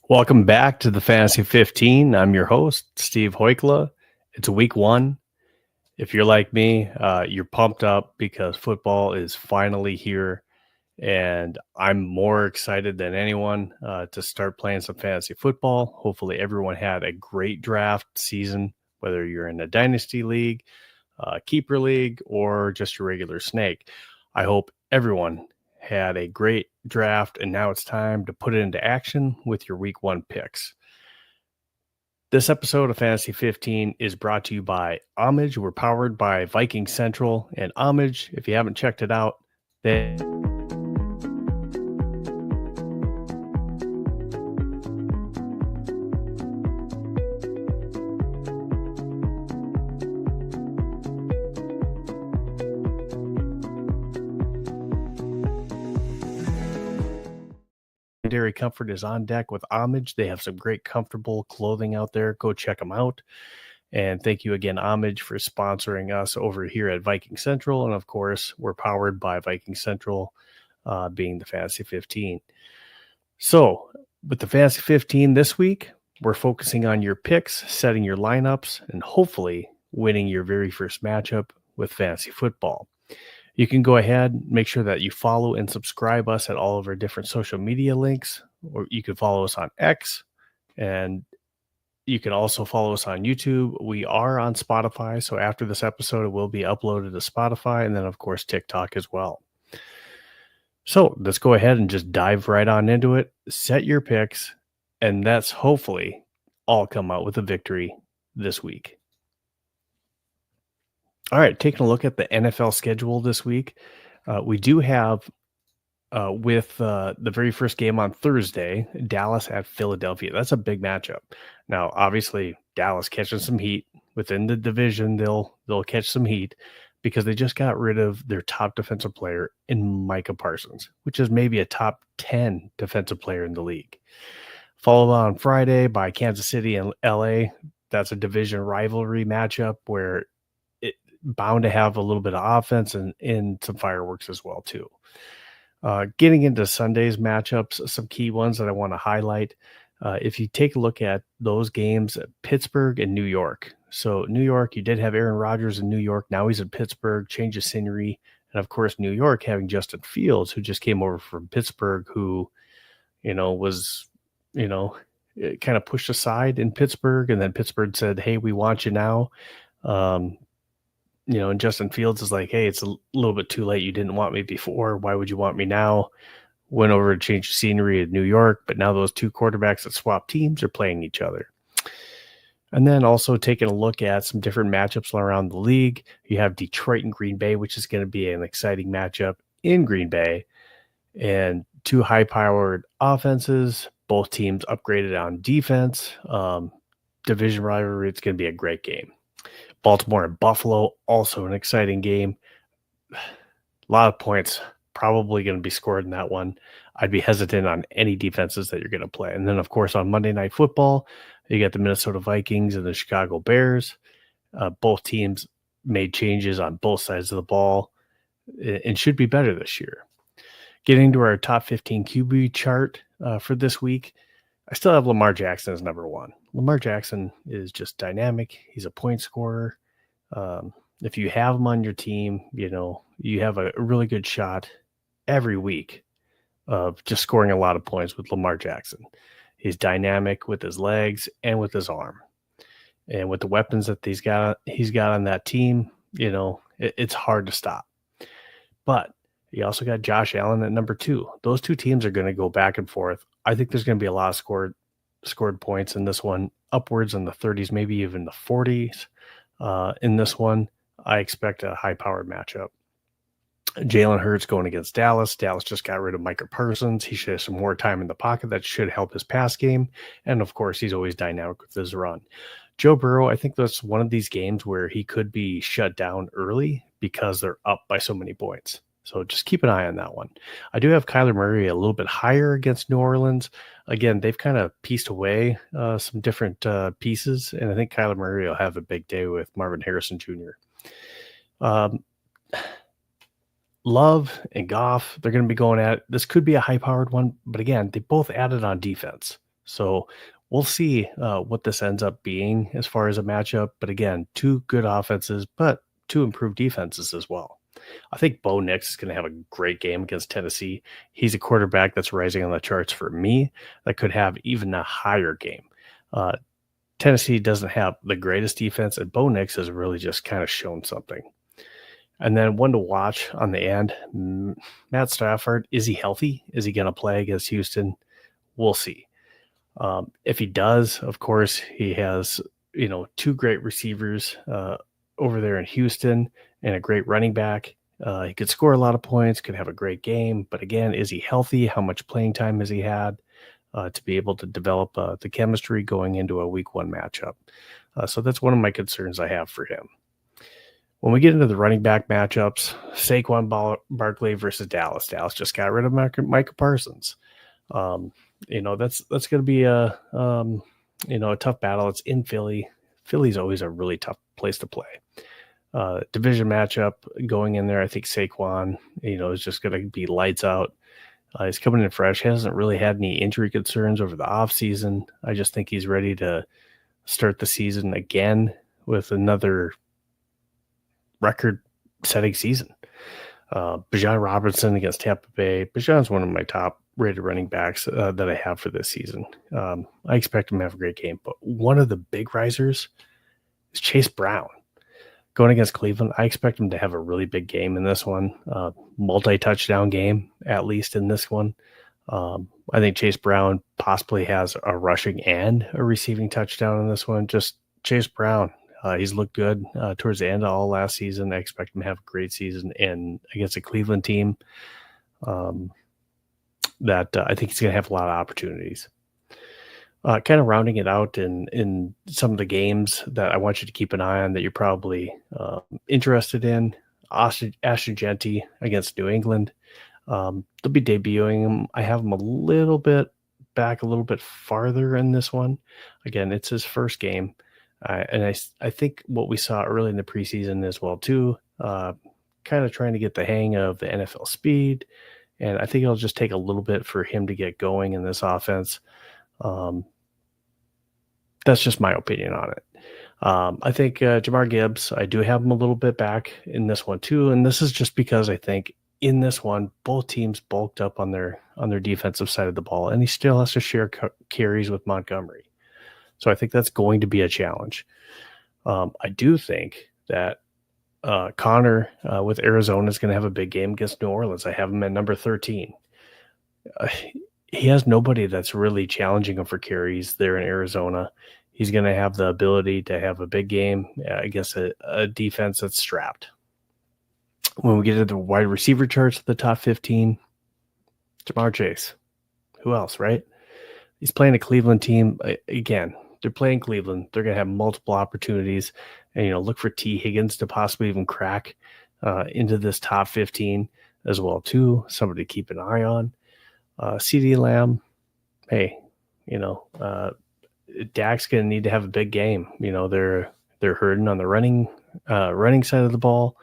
Welcome back to the Fantasy 15. I'm your host, Steve Hoikla. It's week one. If you're like me, you're pumped up because football is finally here, and I'm more excited than anyone to start playing some fantasy football. Hopefully, everyone had a great draft season, whether you're in a dynasty league, keeper league, or just your regular snake. I hope everyone had a great draft, and now it's time to put it into action with your week one picks. This episode of Fantasy 15 is brought to you by Homage. We're powered by Viking Central and Homage. If you haven't checked it out, they Secondary comfort is on deck with Homage. They have some great comfortable clothing out there. Go check them out. And thank you again, Homage, for sponsoring us over here at Viking Central. And of course, we're powered by Viking Central, being the Fantasy 15. So, with the Fantasy 15 this week, we're focusing on your picks, setting your lineups, and hopefully winning your very first matchup with fantasy football. You can go ahead, make sure that you follow and subscribe us at all of our different social media links, or you can follow us on X, and you can also follow us on YouTube. We are on Spotify, so after this episode, it will be uploaded to Spotify, and then, of course, TikTok as well. So let's go ahead and just dive right on into it. Set your picks, and that's hopefully all come out with a victory this week. All right, taking a look at the NFL schedule this week, we do have with the very first game on Thursday, Dallas at Philadelphia. That's a big matchup. Now, obviously, Dallas catching some heat within the division. They'll catch some heat because they just got rid of their top defensive player in Micah Parsons, which is maybe a top 10 defensive player in the league. Followed on Friday by Kansas City and LA. That's a division rivalry matchup where bound to have a little bit of offense and some fireworks as well too. Getting into Sunday's matchups, some key ones that I want to highlight. If you take a look at those games, Pittsburgh and New York. So New York, you did have Aaron Rodgers in New York. Now he's in Pittsburgh, change of scenery. And of course, New York having Justin Fields, who just came over from Pittsburgh, who, was, kind of pushed aside in Pittsburgh. And then Pittsburgh said, hey, we want you now. And Justin Fields is like, hey, it's a little bit too late. You didn't want me before. Why would you want me now? Went over to change the scenery in New York, but now those two quarterbacks that swap teams are playing each other. And then also taking a look at some different matchups around the league. You have Detroit and Green Bay, which is going to be an exciting matchup in Green Bay. And two high-powered offenses, both teams upgraded on defense. Division rivalry, it's going to be a great game. Baltimore and Buffalo, also an exciting game. A lot of points probably going to be scored in that one. I'd be hesitant on any defenses that you're going to play. And then, of course, on Monday Night Football, you got the Minnesota Vikings and the Chicago Bears. Both teams made changes on both sides of the ball and should be better this year. Getting to our top 15 QB chart for this week, I still have Lamar Jackson as number one. Lamar Jackson is just dynamic. He's a point scorer. If you have him on your team, you have a really good shot every week of just scoring a lot of points with Lamar Jackson. He's dynamic with his legs and with his arm. And with the weapons that he's got on that team, it's hard to stop. But you also got Josh Allen at number two. Those two teams are going to go back and forth. I think there's going to be a lot of scored points in this one, upwards in the 30s, maybe even the 40s. In this one, I expect a high-powered matchup. Jalen Hurts going against Dallas. Dallas just got rid of Micah Parsons. He should have some more time in the pocket. That should help his pass game. And, of course, he's always dynamic with his run. Joe Burrow, I think that's one of these games where he could be shut down early because they're up by so many points. So just keep an eye on that one. I do have Kyler Murray a little bit higher against New Orleans. Again, they've kind of pieced away some different pieces, and I think Kyler Murray will have a big day with Marvin Harrison Jr. Love and Goff, they're going to be going at it. This could be a high-powered one, but again, they both added on defense. So we'll see what this ends up being as far as a matchup. But again, two good offenses, but two improved defenses as well. I think Bo Nix is going to have a great game against Tennessee. He's a quarterback that's rising on the charts for me that could have even a higher game. Tennessee doesn't have the greatest defense, and Bo Nix has really just kind of shown something. And then one to watch on the end, Matt Stafford. Is he healthy? Is he going to play against Houston? We'll see. If he does, of course, he has, two great receivers over there in Houston and a great running back. He could score a lot of points, could have a great game. But again, is he healthy? How much playing time has he had to be able to develop the chemistry going into a week 1 matchup? So that's one of my concerns I have for him. When we get into the running back matchups, Saquon Barkley versus Dallas. Dallas just got rid of Micah Parsons. That's going to be a tough battle. It's in Philly. Philly's always a really tough place to play. Division matchup going in there. I think Saquon, is just going to be lights out. He's coming in fresh. He hasn't really had any injury concerns over the offseason. I just think he's ready to start the season again with another record-setting season. Bijan Robinson against Tampa Bay. Bijan's one of my top rated running backs that I have for this season. I expect him to have a great game, but one of the big risers is Chase Brown. Going against Cleveland, I expect him to have a really big game in this one. Multi-touchdown game, at least in this one. I think Chase Brown possibly has a rushing and a receiving touchdown in this one. Just Chase Brown. He's looked good towards the end of all last season. I expect him to have a great season and against a Cleveland team that I think he's going to have a lot of opportunities. Kind of rounding it out in some of the games that I want you to keep an eye on that you're probably interested in. Ashton Jeanty against New England. They'll be debuting him. I have him a little bit back, a little bit farther in this one. Again, it's his first game. And I think what we saw early in the preseason as well, too, kind of trying to get the hang of the NFL speed. And I think it'll just take a little bit for him to get going in this offense. That's just my opinion on it. I think Jahmyr Gibbs, I do have him a little bit back in this one, too. And this is just because I think in this one, both teams bulked up on their defensive side of the ball. And he still has to share carries with Montgomery. So I think that's going to be a challenge. I do think that Connor with Arizona is going to have a big game against New Orleans. I have him at number 13. He has nobody that's really challenging him for carries there in Arizona. He's going to have the ability to have a big game against a defense that's strapped. When we get to the wide receiver charts, the top 15, Ja'Marr Chase. Who else, right? He's playing a Cleveland team. Again, they're playing Cleveland. They're going to have multiple opportunities. And, look for T. Higgins to possibly even crack into this top 15 as well, too. Somebody to keep an eye on. CeeDee Lamb, hey, Dak's going to need to have a big game. They're hurting on the running side of the ball.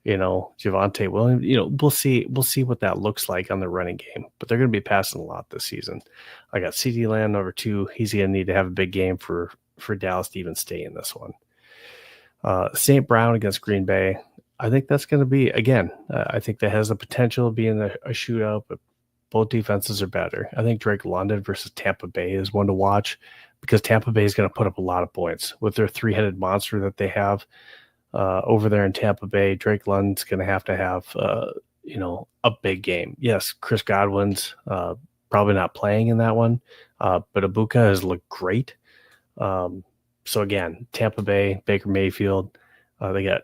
Javonte Williams, we'll see what that looks like on the running game, but they're going to be passing a lot this season. I got CeeDee Lamb number 2. He's going to need to have a big game for Dallas to even stay in this one. St. Brown against Green Bay. I think that's going to be, again, I think that has the potential of being a shootout, but both defenses are better. I think Drake London versus Tampa Bay is one to watch because Tampa Bay is going to put up a lot of points with their 3-headed monster that they have. Over there in Tampa Bay, Drake London's going to have a big game. Yes, Chris Godwin's probably not playing in that one, but Ibuka has looked great. So again, Tampa Bay, Baker Mayfield, they got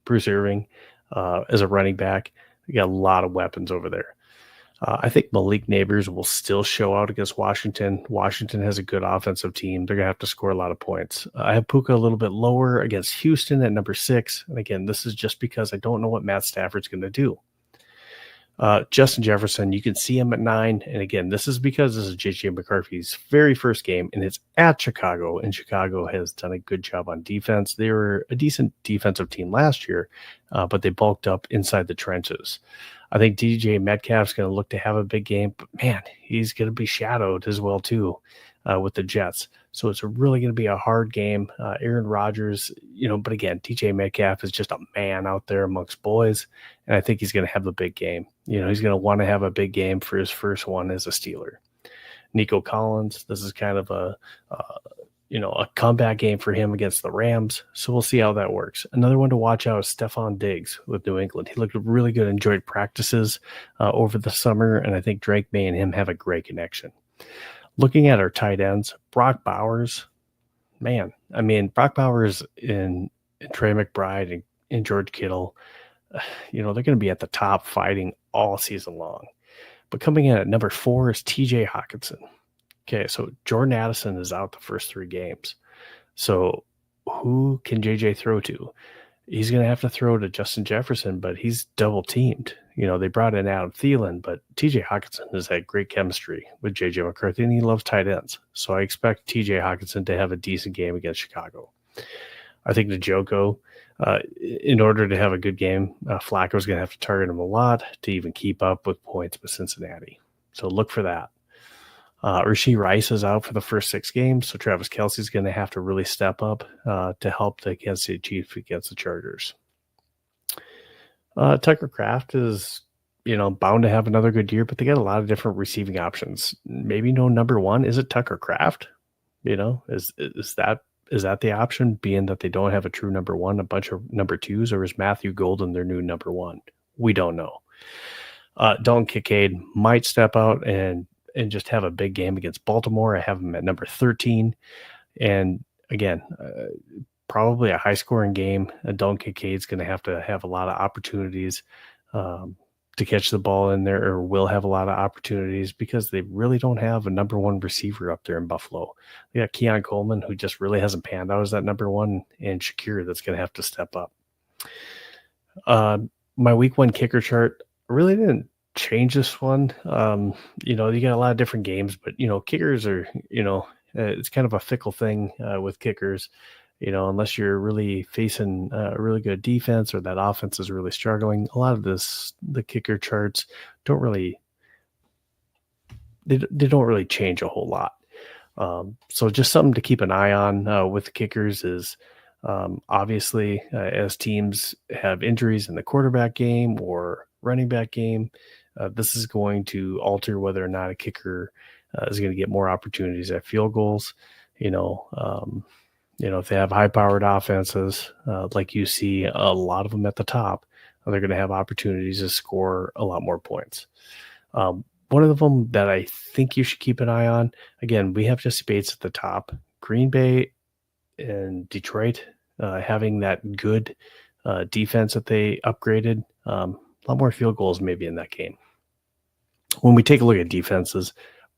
Bruce Irving as a running back. They got a lot of weapons over there. I think Malik Neighbors will still show out against Washington. Washington has a good offensive team. They're going to have to score a lot of points. I have Puka a little bit lower against Houston at number 6. And again, this is just because I don't know what Matt Stafford's going to do. Justin Jefferson, you can see him at 9. And again, this is because this is J.J. McCarthy's very first game, and it's at Chicago. And Chicago has done a good job on defense. They were a decent defensive team last year, but they bulked up inside the trenches. I think DJ Metcalf's going to look to have a big game, but man, he's going to be shadowed as well too with the Jets. So it's really going to be a hard game. Aaron Rodgers, but again, DJ Metcalf is just a man out there amongst boys, and I think he's going to have a big game. He's going to want to have a big game for his first one as a Steeler. Nico Collins, this is kind of a comeback game for him against the Rams. So we'll see how that works. Another one to watch out is Stephon Diggs with New England. He looked really good, enjoyed practices over the summer, and I think Drake May and him have a great connection. Looking at our tight ends, Brock Bowers, Brock Bowers and Trey McBride and George Kittle, they're going to be at the top fighting all season long. But coming in at number 4 is TJ Hockenson. Okay, so Jordan Addison is out the first 3 games. So who can JJ throw to? He's going to have to throw to Justin Jefferson, but he's double teamed. They brought in Adam Thielen, but TJ Hockenson has had great chemistry with JJ McCarthy, and he loves tight ends. So I expect TJ Hockenson to have a decent game against Chicago. I think Njoku, in order to have a good game, Flacco's going to have to target him a lot to even keep up with points with Cincinnati. So look for that. Rashee Rice is out for the first 6 games, so Travis Kelce's going to have to really step up to help the Kansas City Chiefs against the Chargers. Tucker Kraft is, bound to have another good year, but they got a lot of different receiving options. Maybe no number 1. Is it Tucker Kraft? Is that the option, being that they don't have a true number 1, a bunch of number 2s, or is Matthew Golden their new number 1? We don't know. Dalton Kincaid might step out and just have a big game against Baltimore. I have him at number 13. And again, probably a high-scoring game. Dalton Kincaid's going to have a lot of opportunities to catch the ball in there, or will have a lot of opportunities, because they really don't have a number 1 receiver up there in Buffalo. They got Keon Coleman, who just really hasn't panned out as that number 1, and Shakir that's going to have to step up. My week 1 kicker chart really didn't change this one. You got a lot of different games, but kickers are, it's kind of a fickle thing with kickers. Unless you're really facing a really good defense, or that offense is really struggling, a lot of the kicker charts don't really change a whole lot. So just something to keep an eye on with the kickers is obviously as teams have injuries in the quarterback game or running back game, this is going to alter whether or not a kicker is going to get more opportunities at field goals. If they have high-powered offenses, like you see a lot of them at the top, they're going to have opportunities to score a lot more points. One of them that I think you should keep an eye on, again, we have Jesse Bates at the top. Green Bay and Detroit having that good defense that they upgraded, a lot more field goals maybe in that game. When we take a look at defenses,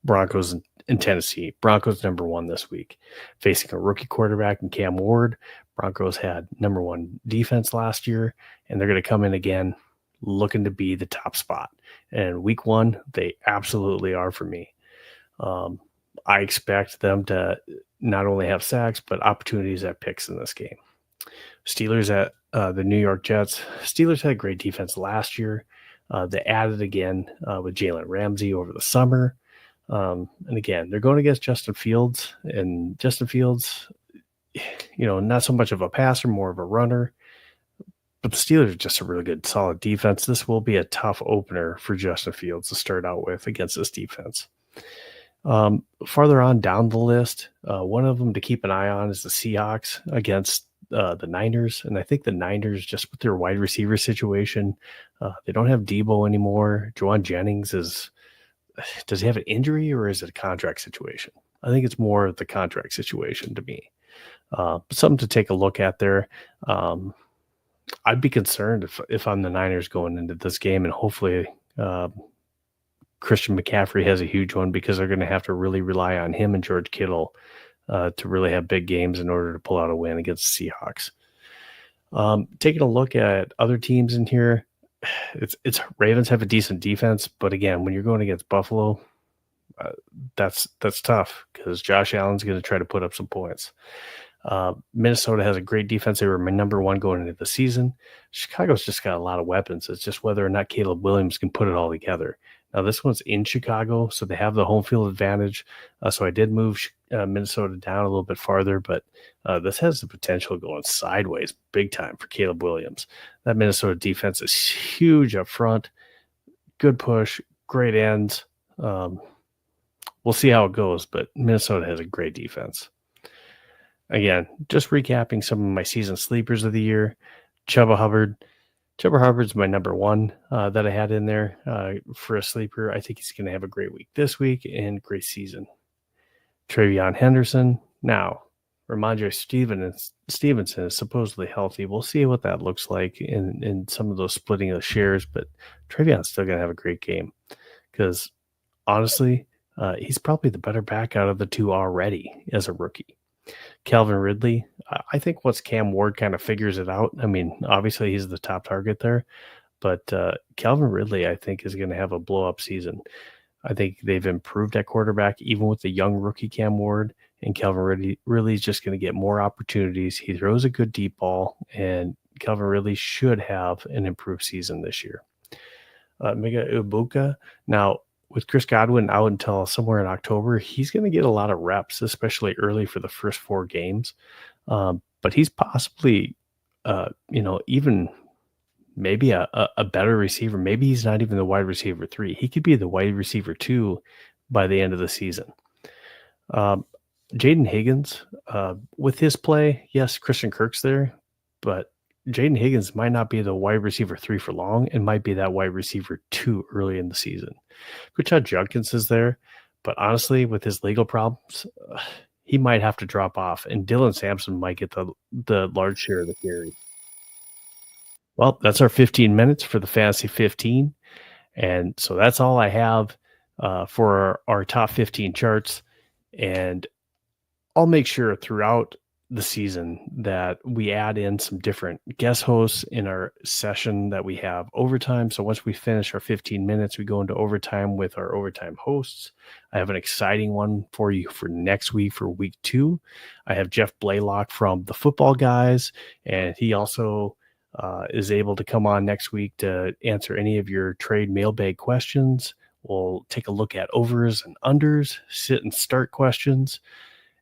Broncos and Tennessee. Broncos number 1 this week, facing a rookie quarterback in Cam Ward. Broncos had number 1 defense last year, and they're going to come in again looking to be the top spot. And week 1, they absolutely are for me. I expect them to not only have sacks, but opportunities at picks in this game. Steelers at the New York Jets. Steelers had a great defense last year. They added again with Jalen Ramsey over the summer. And again, they're going against Justin Fields, and Justin Fields, not so much of a passer, more of a runner. But the Steelers are just a really good, solid defense. This will be a tough opener for Justin Fields to start out with against this defense. Farther on down the list, one of them to keep an eye on is the Seahawks against the Niners. And I think the Niners, just with their wide receiver situation, they don't have Debo anymore. Juwan Jennings does he have an injury, or is it a contract situation? I think it's more of the contract situation to me. Something to take a look at there. I'd be concerned if I'm the Niners going into this game, and hopefully Christian McCaffrey has a huge one, because they're going to have to really rely on him and George Kittle to really have big games in order to pull out a win against the Seahawks. Taking a look at other teams in here, it's Ravens have a decent defense, but again, when you're going against Buffalo, that's tough, because Josh Allen's going to try to put up some points. Minnesota has a great defense. They were my number one going into the season. Chicago's just got a lot of weapons. It's just whether or not Caleb Williams can put it all together. Now, this one's in Chicago, so they have the home field advantage. So I did move Minnesota down a little bit farther, but this has the potential of going sideways big time for Caleb Williams. That Minnesota defense is huge up front. Good push, great ends. We'll see how it goes, but Minnesota has a great defense. Again, just recapping some of my season sleepers of the year. Chuba Hubbard. Chuba Hubbard's my number one that I had in there for a sleeper. I think he's going to have a great week this week and great season. Travion Henderson. Now, Ramondre Stevenson is supposedly healthy. We'll see what that looks like in some of those splitting of the shares, but Travion's still going to have a great game because, honestly, he's probably the better back out of the two already as a rookie. Calvin Ridley, I think once Cam Ward kind of figures it out, I mean, obviously he's the top target there, but Calvin Ridley, I think, is going to have a blow-up season. I think they've improved at quarterback, even with the young rookie Cam Ward, and Calvin Ridley is just going to get more opportunities. He throws a good deep ball, and Calvin Ridley should have an improved season this year. Mega Ibuka, now, with Chris Godwin out until somewhere in October, he's going to get a lot of reps, especially early for the first 4 games. But he's possibly, even maybe a better receiver. Maybe he's not even the wide receiver 3. He could be the wide receiver 2 by the end of the season. Jaden Higgins, with his play, yes, Christian Kirk's there, but Jaden Higgins might not be the wide receiver 3 for long and might be that wide receiver 2 early in the season. Rashad Judkins is there, but honestly, with his legal problems, he might have to drop off, and Dylan Sampson might get the large share of the carry. Well, that's our 15 minutes for the Fantasy 15, and so that's all I have for our top 15 charts, and I'll make sure throughout the season that we add in some different guest hosts in our session that we have overtime. So once we finish our 15 minutes, we go into overtime with our overtime hosts. I have an exciting one for you for next week for week 2. I have Jeff Blaylock from the Football Guys, and he also is able to come on next week to answer any of your trade mailbag questions. We'll take a look at overs and unders, sit and start questions,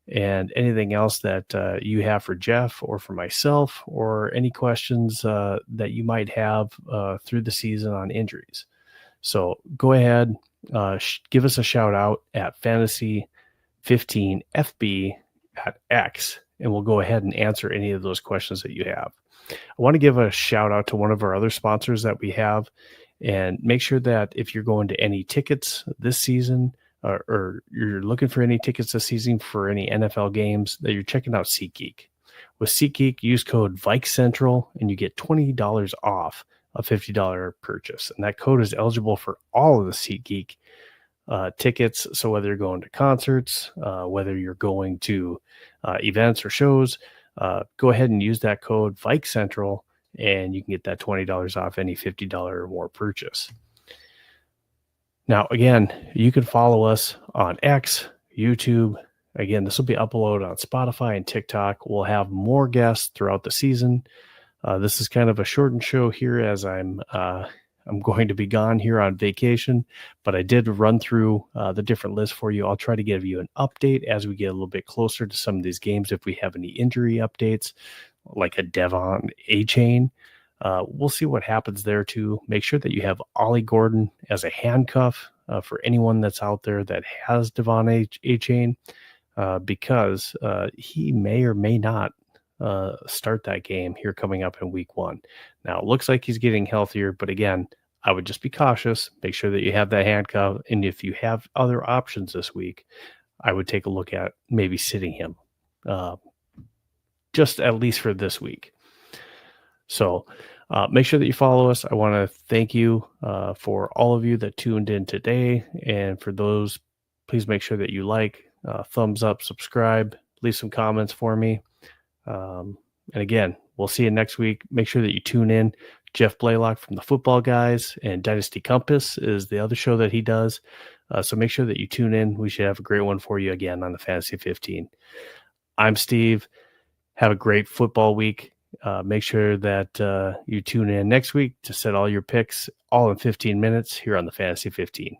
and anything else that you have for Jeff or for myself, or any questions that you might have through the season on injuries. So go ahead, give us a shout out at Fantasy15FB at X, and we'll go ahead and answer any of those questions that you have. I want to give a shout out to one of our other sponsors that we have, and make sure that if you're going to any tickets this season, or you're looking for any tickets this season for any NFL games, that you're checking out SeatGeek. With SeatGeek, use code VikeCentral and you get $20 off a $50 purchase. And that code is eligible for all of the SeatGeek tickets. So whether you're going to concerts, whether you're going to events or shows, go ahead and use that code VikeCentral and you can get that $20 off any $50 or more purchase. Now, again, you can follow us on X, YouTube. Again, this will be uploaded on Spotify and TikTok. We'll have more guests throughout the season. This is kind of a shortened show here as I'm going to be gone here on vacation, but I did run through the different lists for you. I'll try to give you an update as we get a little bit closer to some of these games. If we have any injury updates, like a Devon A-Chain, we'll see what happens there too. Make sure that you have Ollie Gordon as a handcuff for anyone that's out there that has Devon A-Chain, because he may or may not start that game here coming up in week 1. Now, it looks like he's getting healthier, but again, I would just be cautious. Make sure that you have that handcuff, and if you have other options this week, I would take a look at maybe sitting him just at least for this week. So make sure that you follow us. I want to thank you for all of you that tuned in today. And for those, please make sure that you like, thumbs up, subscribe, leave some comments for me. And again, we'll see you next week. Make sure that you tune in. Jeff Blaylock from the Football Guys and Dynasty Compass is the other show that he does. So make sure that you tune in. We should have a great one for you again on the Fantasy 15. I'm Steve. Have a great football week. Make sure that you tune in next week to set all your picks all in 15 minutes here on the Fantasy 15.